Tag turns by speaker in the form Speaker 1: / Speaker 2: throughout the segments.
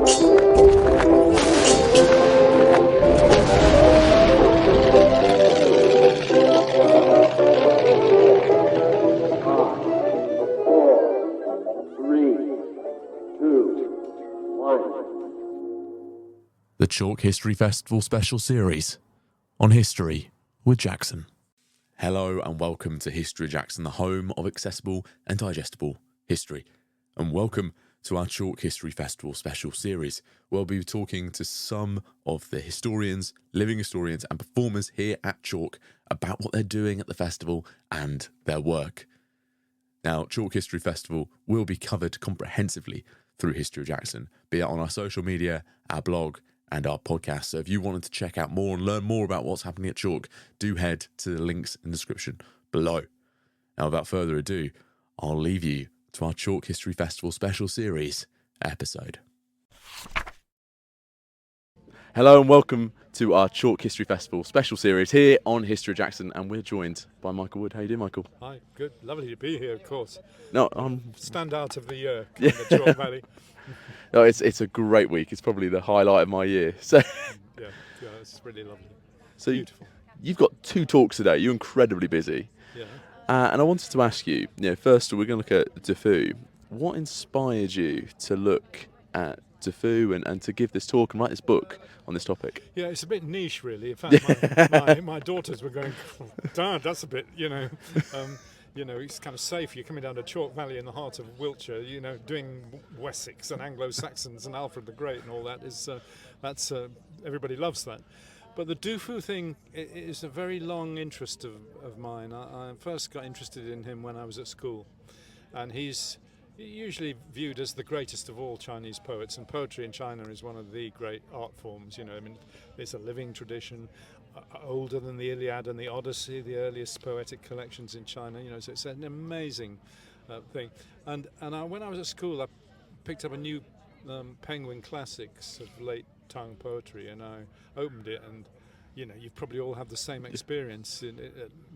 Speaker 1: The Chalke History Festival special series on history with Jackson. Hello and welcome to History Jackson, the home of accessible and digestible history. And welcome to our Chalke History Festival special series, where we'll be talking to some of the historians, living historians and performers here at Chalke about what they're doing at the festival and their work. Now, Chalke History Festival will be covered comprehensively through History Jackson, be it on our social media, our blog, and our podcast. So if you wanted to check out more and learn more about what's happening at Chalke, do head to the links in the description below. Now, without further ado, I'll leave you to our Chalke History Festival special series episode. Hello and welcome to our Chalke History Festival special series here on History Jackson, and we're joined by Michael Wood. How you doing, Michael?
Speaker 2: Hi, good. Lovely to be here, of course.
Speaker 1: No, I'm
Speaker 2: standout of the year in the Chalke Valley.
Speaker 1: No, it's a great week. It's probably the highlight of my year. So
Speaker 2: yeah, it's really lovely.
Speaker 1: So
Speaker 2: beautiful.
Speaker 1: You've got two talks today. You're incredibly busy.
Speaker 2: Yeah.
Speaker 1: And I wanted to ask you, first we're going to look at DeFoe. What inspired you to look at DeFoe and to give this talk and write this book on this topic?
Speaker 2: Yeah, it's a bit niche, really. In fact, my daughters were going, Dad, that's a bit, it's kind of safe. You're coming down to Chalke Valley in the heart of Wiltshire, doing Wessex and Anglo-Saxons and Alfred the Great and all that. That's everybody loves that. But the DeFoe thing is a very long interest of mine. I first got interested in him when I was at school, and he's usually viewed as the greatest of all Chinese poets, and poetry in China is one of the great art forms. It's a living tradition, older than the Iliad and the Odyssey, the earliest poetic collections in China. So it's an amazing thing. And when I was at school, I picked up a new Penguin Classics of late Tang poetry, and I opened it, and you've probably all had the same experience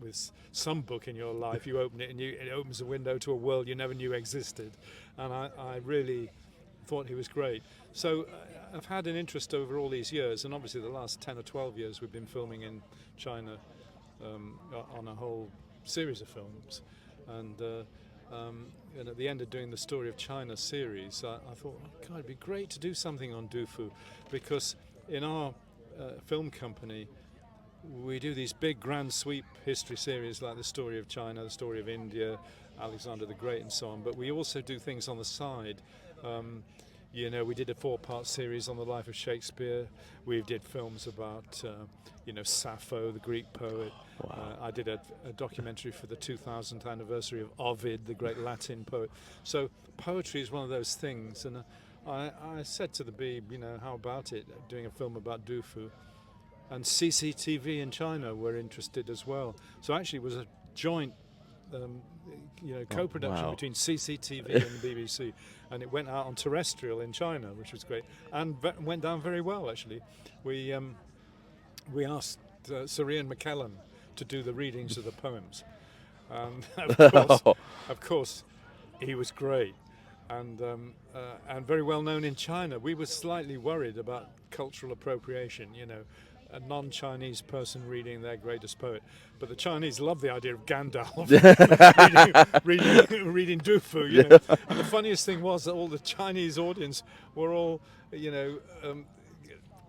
Speaker 2: with some book in your life. You open it and it opens a window to a world you never knew existed, and I really thought he was great. So I've had an interest over all these years, and obviously the last 10 or 12 years we've been filming in China on a whole series of films, and at the end of doing the Story of China series, I thought, God, it'd be great to do something on DeFoe, because in our film company we do these big grand sweep history series like the Story of China, the Story of India, Alexander the Great and so on, but we also do things on the side. We did a 4-part series on the life of Shakespeare. We did films about Sappho, the Greek poet.
Speaker 1: Wow.
Speaker 2: I did a documentary for the 2000th anniversary of Ovid, the great Latin poet. So poetry is one of those things, and I said to the Beeb, how about it, doing a film about DeFoe? And CCTV in China were interested as well. So actually it was a joint co-production between CCTV and the BBC, and it went out on terrestrial in China, which was great, and went down very well, actually. We asked Sir Ian McKellen to do the readings of the poems, and of course he was great, and very well known in China. We were slightly worried about cultural appropriation, a non-Chinese person reading their greatest poet, but the Chinese love the idea of Gandalf reading DeFoe. And the funniest thing was that all the Chinese audience were all,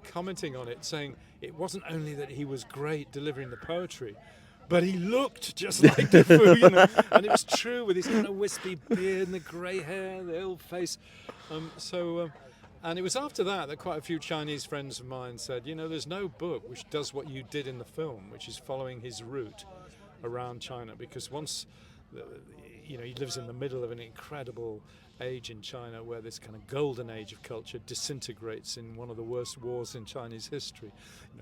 Speaker 2: commenting on it, saying it wasn't only that he was great delivering the poetry, but he looked just like DeFoe, and it was true, with his kind of wispy beard and the grey hair, the old face. And it was after that quite a few Chinese friends of mine said, there's no book which does what you did in the film, which is following his route around China, because once, he lives in the middle of an incredible age in China where this kind of golden age of culture disintegrates in one of the worst wars in Chinese history.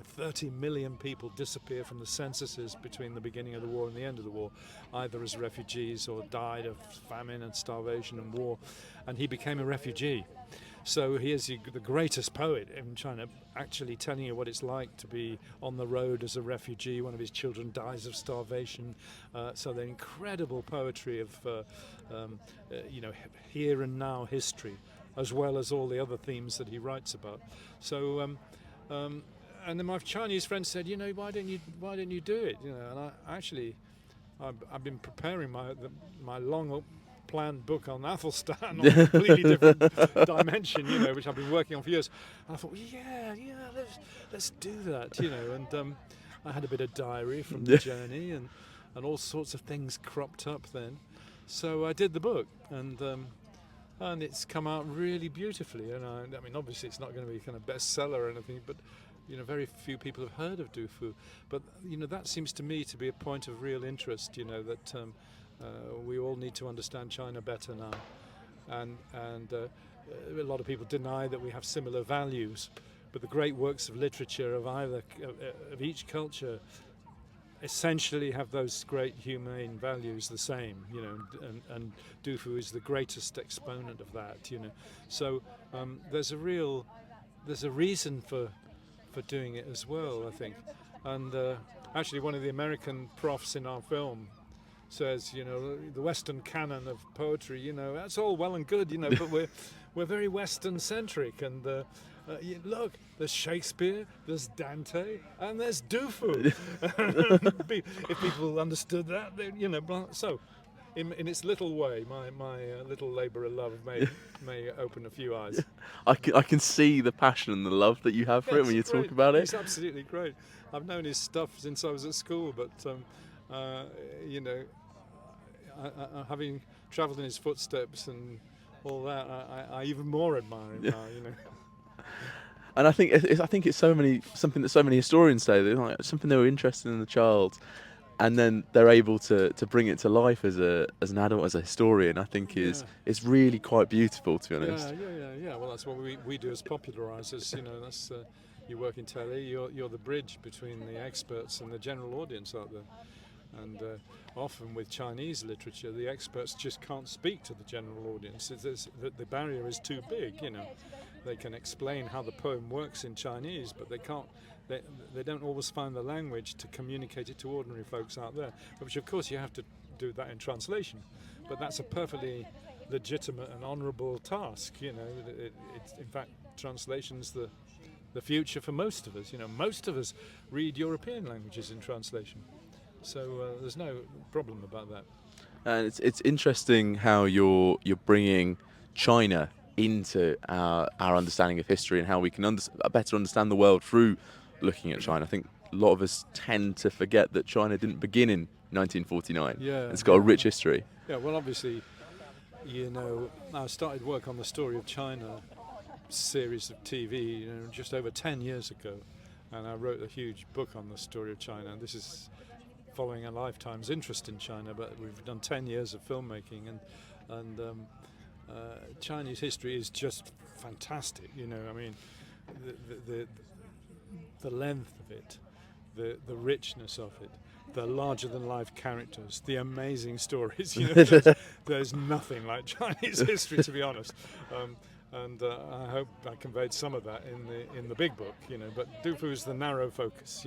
Speaker 2: 30 million people disappear from the censuses between the beginning of the war and the end of the war, either as refugees or died of famine and starvation and war, and he became a refugee. So he is the greatest poet in China, actually telling you what it's like to be on the road as a refugee. One of his children dies of starvation. So the incredible poetry of, here and now history as well as all the other themes that he writes about. So, and then my Chinese friend said, why don't you do it? And I've been preparing my long planned book on Athelstan on a completely different dimension, which I've been working on for years. And I thought, let's do that, And I had a bit of diary from the journey, and all sorts of things cropped up then. So I did the book, and it's come out really beautifully. And I mean, obviously, it's not going to be kind of bestseller or anything, but very few people have heard of Du Fu. But that seems to me to be a point of real interest. That we all need to understand China better now, and a lot of people deny that we have similar values. But the great works of literature of each culture essentially have those great humane values the same, and Du Fu is the greatest exponent of that, So there's a reason for doing it as well, I think. And actually, one of the American profs in our film says, the Western canon of poetry, that's all well and good, but we're very Western centric, and look, there's Shakespeare, there's Dante, and there's Du Fu. If people understood that, so in its little way, my little labour of love may open a few eyes.
Speaker 1: I can see the passion and the love that you have for it when you talk about it.
Speaker 2: It's absolutely great. I've known his stuff since I was at school, but having travelled in his footsteps and all that, I even more admire him now.
Speaker 1: And I think it's something that so many historians say. They're like, something they were interested in the child, and then they're able to bring it to life as an adult, as a historian. I think is really quite beautiful, to be honest.
Speaker 2: Yeah. Well, that's what we do as popularisers. That's you work in telly. You're the bridge between the experts and the general audience out there. And often with Chinese literature, the experts just can't speak to the general audience. The barrier is too big. They can explain how the poem works in Chinese, but they can't. They don't always find the language to communicate it to ordinary folks out there. Which, of course, you have to do that in translation. But that's a perfectly legitimate and honourable task. It's in fact, translation's the future for most of us. Most of us read European languages in translation. So there's no problem about that.
Speaker 1: And it's interesting how you're bringing China into our understanding of history, and how we can better understand the world through looking at China. I think a lot of us tend to forget that China didn't begin in 1949.
Speaker 2: Yeah,
Speaker 1: it's got a rich history.
Speaker 2: Yeah, well, obviously, I started work on the Story of China series of TV, just over 10 years ago, and I wrote a huge book on the Story of China. And this is following a lifetime's interest in China, but we've done 10 years of filmmaking, and Chinese history is just fantastic. I mean, the length of it, the richness of it, the larger-than-life characters, the amazing stories. There's nothing like Chinese history, to be honest. And I hope I conveyed some of that in the big book. But Du Fu is the narrow focus.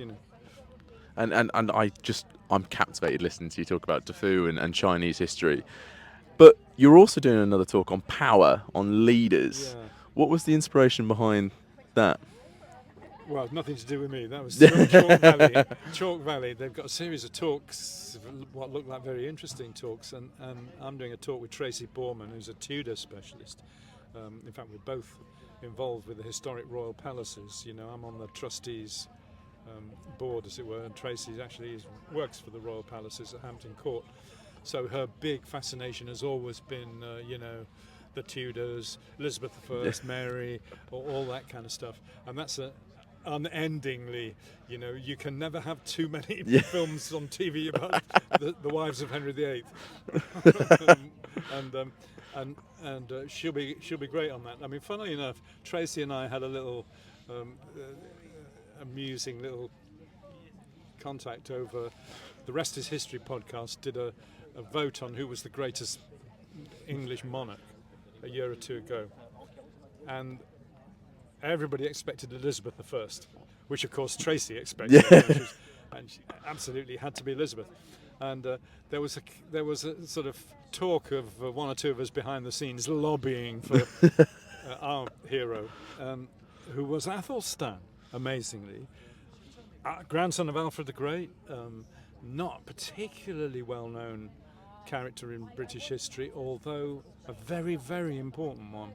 Speaker 1: And I'm captivated listening to you talk about Du Fu and Chinese history. But you're also doing another talk on power, on leaders.
Speaker 2: Yeah.
Speaker 1: What was the inspiration behind that?
Speaker 2: Well, nothing to do with me. That was Chalke Valley. Chalke Valley. They've got a series of talks, what look like very interesting talks, and I'm doing a talk with Tracy Borman, who's a Tudor specialist. In fact, we're both involved with the historic royal palaces. I'm on the trustees board, as it were, and Tracy actually works for the royal palaces at Hampton Court. So her big fascination has always been, the Tudors, Elizabeth I, Mary, all that kind of stuff. And that's unendingly, you can never have too many films on TV about the wives of Henry VIII. and she'll be great on that. I mean, funnily enough, Tracy and I had a little amusing little contact over the Rest is History podcast. Did a vote on who was the greatest English monarch a year or two ago, and everybody expected Elizabeth I, which of course Tracy expected, and she absolutely had to be Elizabeth. And there was a sort of talk of one or two of us behind the scenes lobbying for our hero, who was Athelstan, amazingly, grandson of Alfred the Great, not particularly well-known character in British history, although a very, very important one.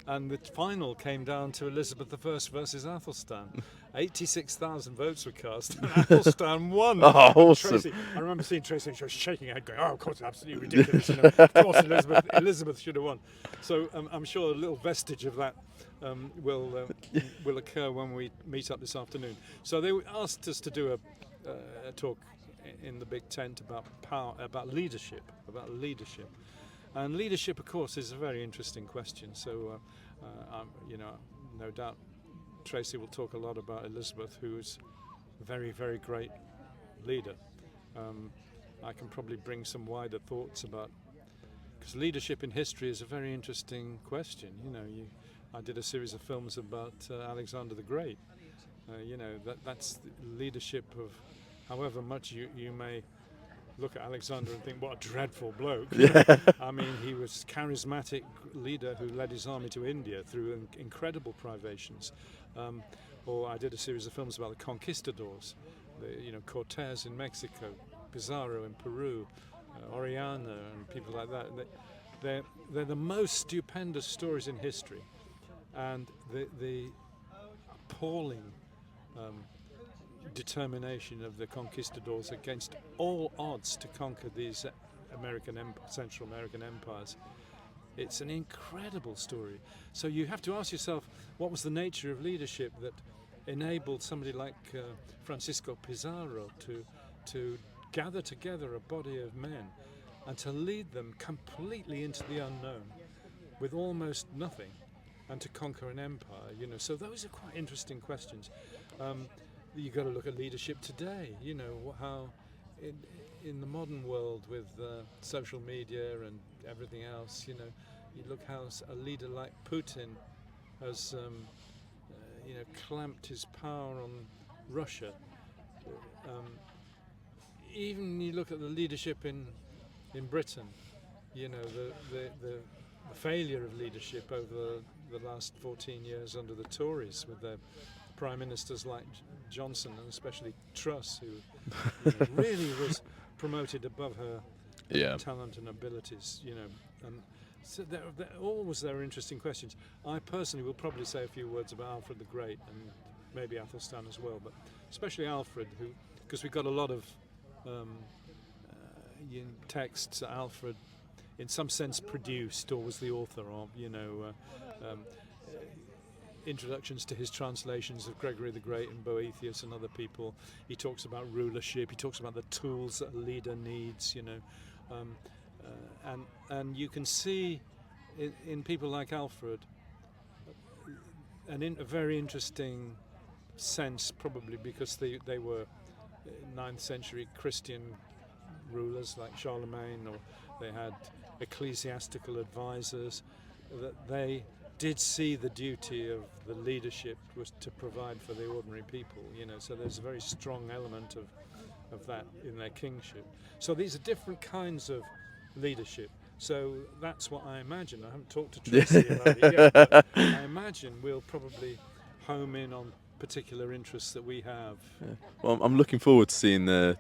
Speaker 2: And the final came down to Elizabeth I versus Athelstan. 86,000 votes were cast, and Athelstan won.
Speaker 3: Oh, awesome.
Speaker 2: Tracy, I remember seeing Tracy, she was shaking her head going, oh, of course, absolutely ridiculous. Of course, Elizabeth should have won. So I'm sure a little vestige of that will occur when we meet up this afternoon. So they asked us to do a talk in the big tent about power, about leadership. And leadership, of course, is a very interesting question. So, no doubt Tracy will talk a lot about Elizabeth, who's a very, very great leader. I can probably bring some wider thoughts about, because leadership in history is a very interesting question. I did a series of films about Alexander the Great. That's the leadership of, however much you may look at Alexander and think, what a dreadful bloke.
Speaker 3: Yeah.
Speaker 2: I mean, he was a charismatic leader who led his army to India through incredible privations. Or I did a series of films about the conquistadors, Cortez in Mexico, Pizarro in Peru, Orellana and people like that. They're the most stupendous stories in history. And the appalling determination of the conquistadors against all odds to conquer these Central American empires. It's an incredible story. So you have to ask yourself, what was the nature of leadership that enabled somebody like Francisco Pizarro to gather together a body of men and to lead them completely into the unknown with almost nothing and to conquer an empire? So those are quite interesting questions. You've got to look at leadership today, how in the modern world with social media and everything else, you look how a leader like Putin has, clamped his power on Russia. Even you look at the leadership in Britain, the failure of leadership over the last 14 years under the Tories with their prime ministers like Johnson and especially Truss, who really was promoted above her talent and abilities, and so there are interesting questions. I personally will probably say a few words about Alfred the Great and maybe Athelstan as well, but especially Alfred, because we've got a lot of texts that Alfred in some sense produced or was the author of, introductions to his translations of Gregory the Great and Boethius and other people. He talks about rulership, he talks about the tools that a leader needs, and you can see in people like Alfred a very interesting sense, probably because they were 9th century Christian rulers like Charlemagne, or they had ecclesiastical advisors, that they did see the duty of the leadership was to provide for the ordinary people, so there's a very strong element of that in their kingship. So these are different kinds of leadership. So that's what I imagine. I haven't talked to Tracy about it yet, but I imagine we'll probably home in on particular interests that we have.
Speaker 3: Yeah. Well, I'm looking forward to seeing the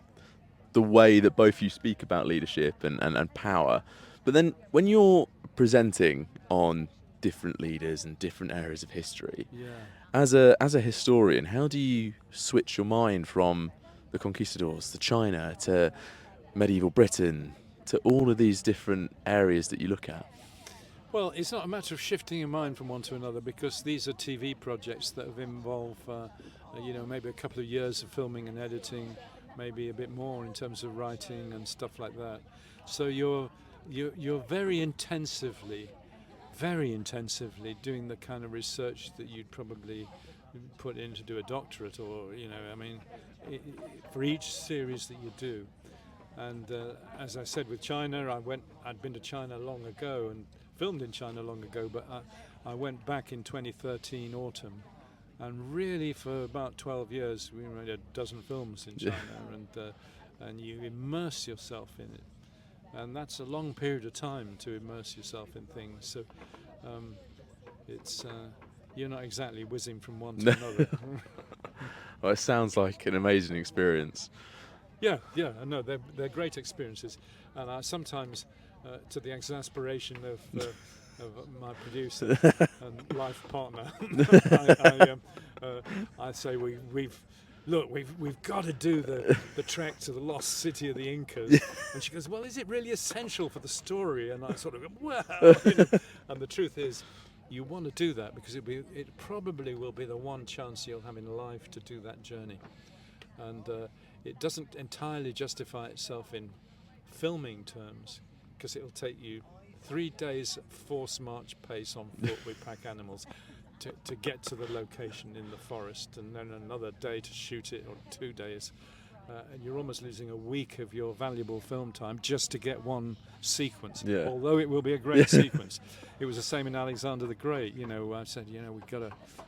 Speaker 3: way that both you speak about leadership and power. But then when you're presenting on different leaders and different areas of history, as a historian, how do you switch your mind from the conquistadors to China to medieval Britain to all of these different areas that you look at?
Speaker 2: Well, it's not a matter of shifting your mind from one to another, because these are TV projects that have involved maybe a couple of years of filming and editing, maybe a bit more in terms of writing and stuff like that. So you're very intensively doing the kind of research that you'd probably put in to do a doctorate, or for each series that you do. And as I said, with China, I'd been to China long ago and filmed in China long ago, but I went back in 2013 autumn, and really for about 12 years we made a dozen films in China, and you immerse yourself in it, and that's a long period of time to immerse yourself in things. So it's you're not exactly whizzing from one to another.
Speaker 3: Well, it sounds like an amazing experience.
Speaker 2: Yeah, no, they're great experiences, and I sometimes, to the exasperation of my producer and life partner, I say we've got to do the trek to the lost city of the Incas, and she goes, well, is it really essential for the story? And I sort of go, well, and the truth is, you want to do that because it probably will be the one chance you'll have in life to do that journey, and it doesn't entirely justify itself in filming terms because it'll take you 3 days force march pace on foot with pack animals to get to the location in the forest, and then another day to shoot it, or 2 days, and you're almost losing a week of your valuable film time just to get one sequence.
Speaker 3: Yeah.
Speaker 2: Although it will be a great sequence. It was the same in Alexander the Great. I said,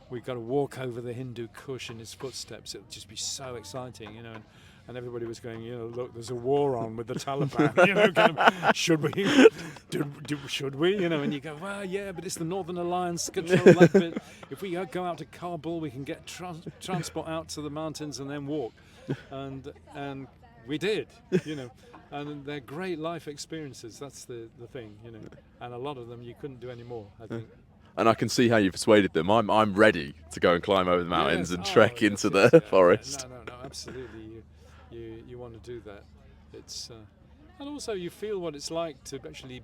Speaker 2: we've got to walk over the Hindu Kush in his footsteps. It'll just be so exciting, And everybody was going, look, there's a war on with the Taliban. Kind of, should we? Should we? And you go, well, yeah, but it's the Northern Alliance control that bit. If we go out to Kabul, we can get transport out to the mountains and then walk. And we did, And they're great life experiences. That's the thing, And a lot of them you couldn't do anymore, I think.
Speaker 3: And I can see how you persuaded them. I'm ready to go and climb over the mountains and trek into
Speaker 2: yes,
Speaker 3: the forest.
Speaker 2: No, absolutely. You want to do that. It's and also you feel what it's like to actually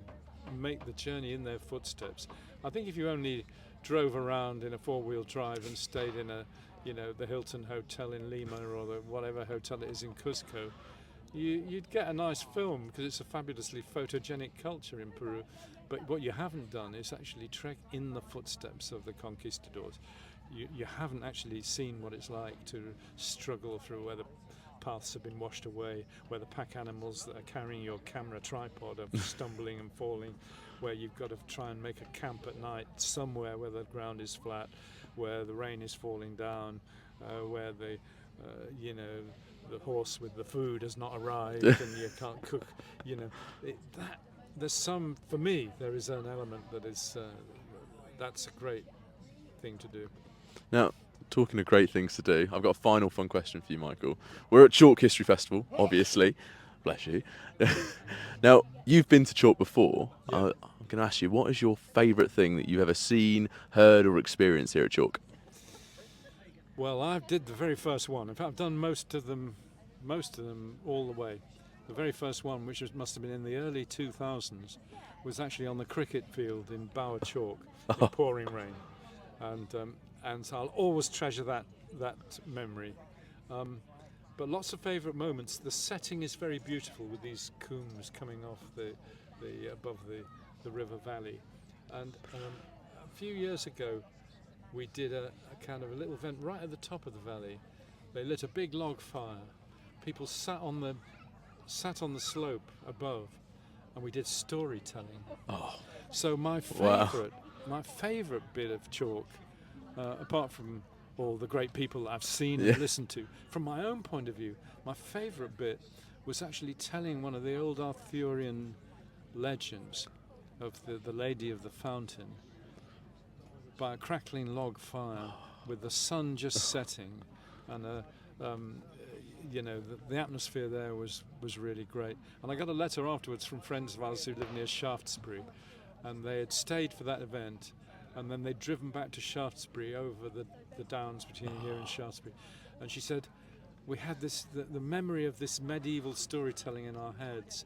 Speaker 2: make the journey in their footsteps. I think if you only drove around in a 4-wheel drive and stayed in the Hilton Hotel in Lima or the whatever hotel it is in Cusco, you'd get a nice film because it's a fabulously photogenic culture in Peru. But what you haven't done is actually trek in the footsteps of the conquistadors. You haven't actually seen what it's like to struggle through where the paths have been washed away, where the pack animals that are carrying your camera tripod are stumbling and falling, where you've got to try and make a camp at night somewhere where the ground is flat, where the rain is falling down, where the horse with the food has not arrived and you can't cook. For me, there is an element that is that's a great thing to do.
Speaker 3: Now, talking of great things to do, I've got a final fun question for you, Michael. We're at Chalke History Festival, obviously. Bless you. Now, you've been to Chalke before.
Speaker 2: Yeah.
Speaker 3: I'm going to ask you, what is your favourite thing that you've ever seen, heard or experienced here at Chalke?
Speaker 2: Well, I did the very first one. In fact, I've done most of them all the way. The very first one, which must have been in the early 2000s, was actually on the cricket field in Bower Chalke in pouring rain, and so I'll always treasure that memory. But lots of favourite moments. The setting is very beautiful with these coombs coming off the above the river valley, and a few years ago we did a kind of a little event right at the top of the valley. They lit a big log fire. People sat on the slope above, and we did storytelling. So my favourite bit of Chalke, apart from all the great people that I've seen and listened to, from my own point of view, my favourite bit was actually telling one of the old Arthurian legends of the Lady of the Fountain by a crackling log fire with the sun just setting, and the atmosphere there was really great. And I got a letter afterwards from friends of ours who live near Shaftesbury, and they had stayed for that event, and then they'd driven back to Shaftesbury over the downs between here and Shaftesbury, and she said we had the memory of this medieval storytelling in our heads,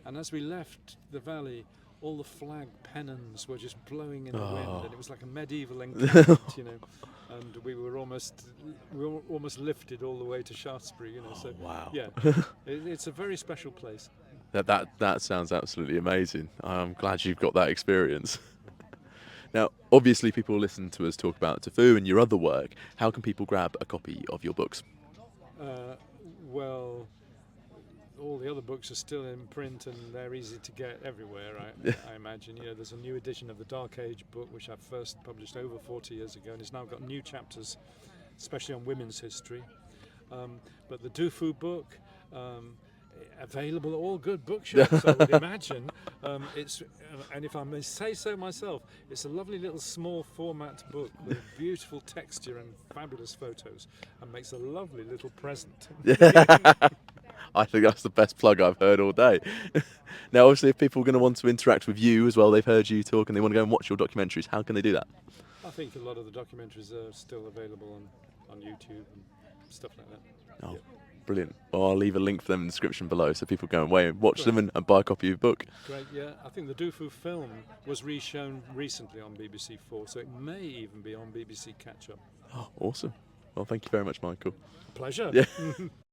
Speaker 2: and as we left the valley, all the flag pennons were just blowing in the wind, and it was like a medieval encampment, and we were almost lifted all the way to Shaftesbury, So
Speaker 3: wow.
Speaker 2: yeah, it's a very special place.
Speaker 3: That sounds absolutely amazing. I'm glad you've got that experience. Now, obviously, people listen to us talk about Tofu and your other work. How can people grab a copy of your books?
Speaker 2: Well, all the other books are still in print and they're easy to get everywhere, I imagine. There's a new edition of the Dark Age book, which I first published over 40 years ago, and it's now got new chapters, especially on women's history. But the Dufu book Available at all good bookshops, I would imagine. And if I may say so myself, it's a lovely little small format book with beautiful texture and fabulous photos, and makes a lovely little present.
Speaker 3: I think that's the best plug I've heard all day. Now, obviously, if people are going to want to interact with you as well, they've heard you talk and they want to go and watch your documentaries, how can they do that?
Speaker 2: I think a lot of the documentaries are still available on YouTube and stuff like that.
Speaker 3: Oh,
Speaker 2: Yeah.
Speaker 3: brilliant. Well, I'll leave a link for them in the description below so people go away and watch
Speaker 2: Great.
Speaker 3: them and buy a copy of your book.
Speaker 2: Great, yeah. I think the Dufu film was reshown recently on BBC 4, so it may even be on BBC Catch Up.
Speaker 3: Oh, awesome. Well, thank you very much, Michael.
Speaker 2: Pleasure.
Speaker 3: Yeah.